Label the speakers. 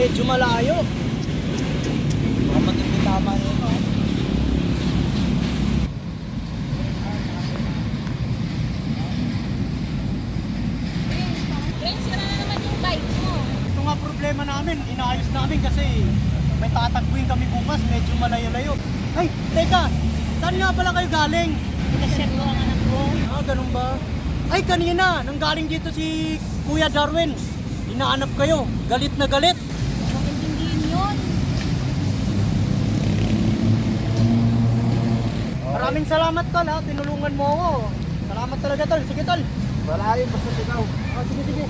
Speaker 1: medyo malayo. Baka magiging tama na ito.
Speaker 2: Friends, sira na naman yung bike mo.
Speaker 1: Ito nga problema namin, inaayos namin kasi may tatagpuin kami bukas, medyo malayo-layo. Ay, teka! Saan nga pala kayo galing?
Speaker 2: Pinasyan ko ang anak ko.
Speaker 1: Ah, ganun ba? Ay, kanina, nang galing dito si Kuya Darwin. Hinahanap kayo, galit na galit.
Speaker 2: Huwag intindihin yun.
Speaker 1: Maraming salamat tol ha, tinulungan mo ako. Salamat talaga tol, sige tol.
Speaker 3: Wala yun, basta ikaw.
Speaker 1: Ah, sige sige.